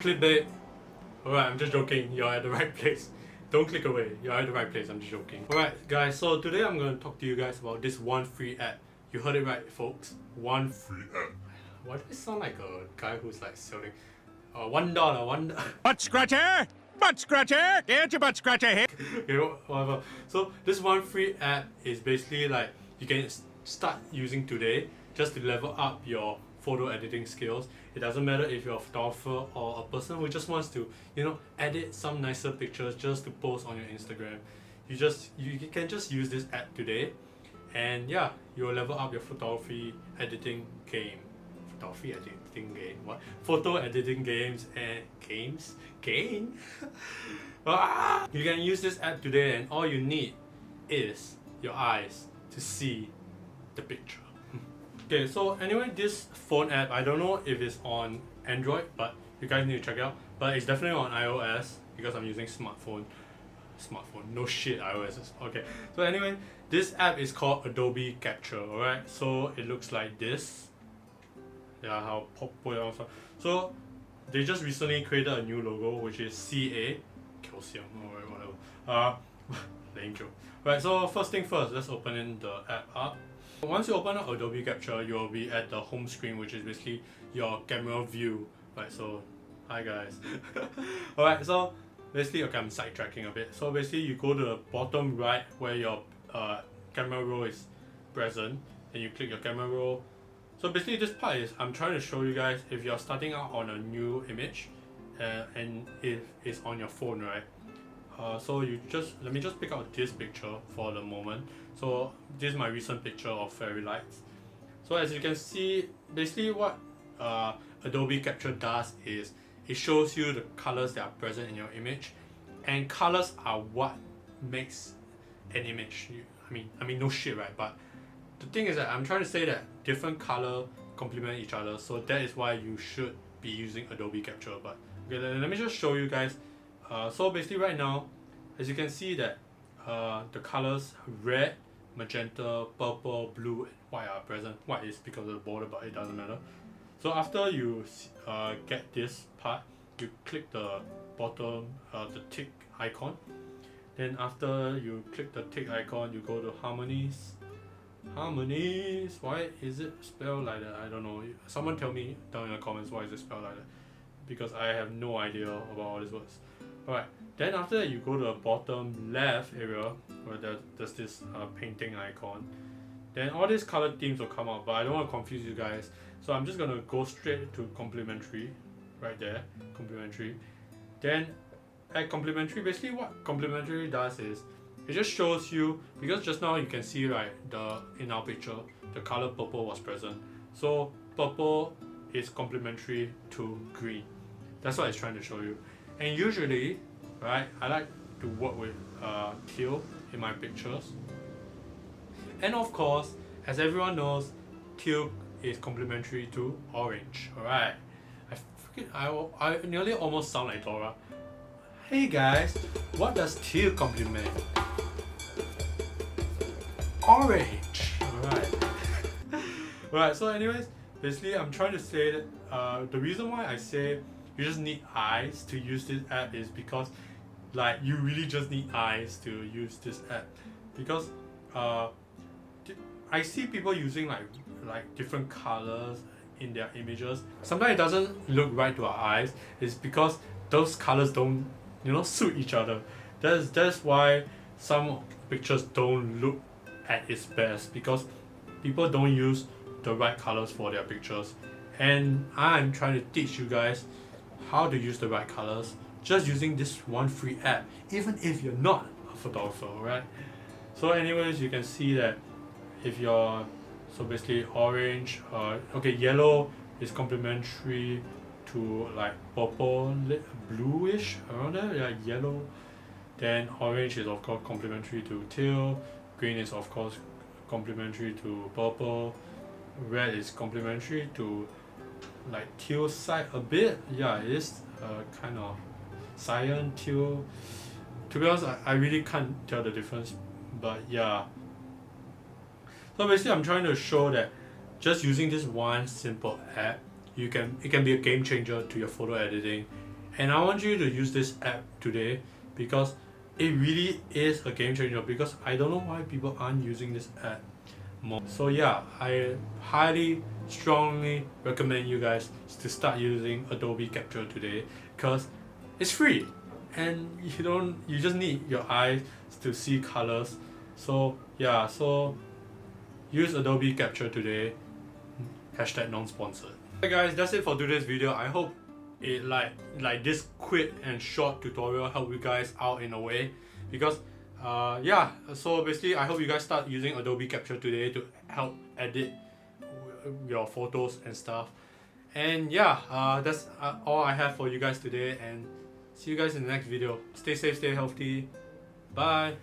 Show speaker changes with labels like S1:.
S1: Clickbait. Alright, I'm just joking. You're at the right place. Don't click away. You're at the right place. I'm just joking. Alright, guys. So today I'm going to talk to you guys about this one free app. You heard it right, folks. One free app. Why do I sound like a guy who's like selling $1, $1?
S2: Butt scratcher! Butt scratcher! Get your butt scratcher here!
S1: You know, whatever. So this one free app is basically like you can start using today just to level up your photo editing skills. It doesn't matter if you're a photographer or a person who just wants to, edit some nicer pictures just to post on your Instagram. You can just use this app today, and yeah, you'll level up your photography editing game. Photography editing game. What? Photo editing games and games. Game. You can use this app today, and all you need is your eyes to see the picture. Okay, so anyway, this phone app, I don't know if it's on Android, but you guys need to check it out. But it's definitely on iOS because I'm using smartphone. No shit, iOS is okay. So anyway, this app is called Adobe Capture. Alright, so it looks like this. Yeah, I'll put it on. So they just recently created a new logo, which is CA. Calcium, or whatever. Lame joke. Right, so first thing first, let's open the app up. Once you open up Adobe Capture, you'll be at the home screen, which is basically your camera view. Right, so hi guys. Alright, so basically, okay, I'm sidetracking a bit. So basically, you go to the bottom right where your camera roll is present, and you click your camera roll. So basically, this part is I'm trying to show you guys if you're starting out on a new image, and if it's on your phone, right? So let me just pick out this picture for the moment. So this is my recent picture of fairy lights. So as you can see, basically what Adobe Capture does is it shows you the colors that are present in your image, and colors are what makes an image. I mean no shit, right? But the thing is that I'm trying to say that different color complement each other, so that is why you should be using Adobe Capture. But okay, let me just show you guys. So basically right now, as you can see that the colors red, magenta, purple, blue, and white are present. White is because of the border, but it doesn't matter. So after you get this part, you click the bottom, the tick icon. Then after you click the tick icon, you go to harmonies. Harmonies, why is it spelled like that? I don't know. Someone tell me down in the comments why is it spelled like that, because I have no idea about all these words. Alright, then after that you go to the bottom left area where there's this painting icon. Then all these color themes will come out, but I don't want to confuse you guys, so I'm just gonna go straight to complementary, right there, complementary. Then at complementary, basically what complementary does is it just shows you, because just now you can see right, in our picture the color purple was present, so purple is complementary to green. That's what it's trying to show you. And usually, right, I like to work with teal in my pictures. And of course, as everyone knows, teal is complementary to orange. Alright, I nearly almost sound like Dora. Hey guys, what does teal complement? Orange. Alright. Alright, so anyways, basically I'm trying to say that the reason why I say you just need eyes to use this app is because like you really just need eyes to use this app, because I see people using like different colors in their images. Sometimes it doesn't look right to our eyes. It's because those colors don't suit each other. That's why some pictures don't look at its best, because people don't use the right colors for their pictures. And I'm trying to teach you guys how to use the right colors just using this one free app, even if you're not a photographer, right? So anyways, you can see that if you're, so basically orange, okay, yellow is complementary to like purple, bluish around there, yeah, yellow. Then orange is of course complementary to teal, green is of course complementary to purple, red is complementary to like teal side a bit. Yeah, it is kind of cyan, teal. To be honest, I really can't tell the difference, but yeah. So basically I'm trying to show that just using this one simple app, it can be a game changer to your photo editing. And I want you to use this app today because it really is a game changer, because I don't know why people aren't using this app more. So yeah, I highly strongly recommend you guys to start using Adobe Capture today, because it's free and you just need your eyes to see colors. So yeah, so use Adobe Capture today. Hashtag non-sponsored. Hey guys, that's it for today's video. I hope it like this quick and short tutorial help you guys out in a way, because yeah, so basically I hope you guys start using Adobe Capture today to help edit your photos and stuff. And yeah, that's all I have for you guys today, and see you guys in the next video. Stay safe, stay healthy, bye.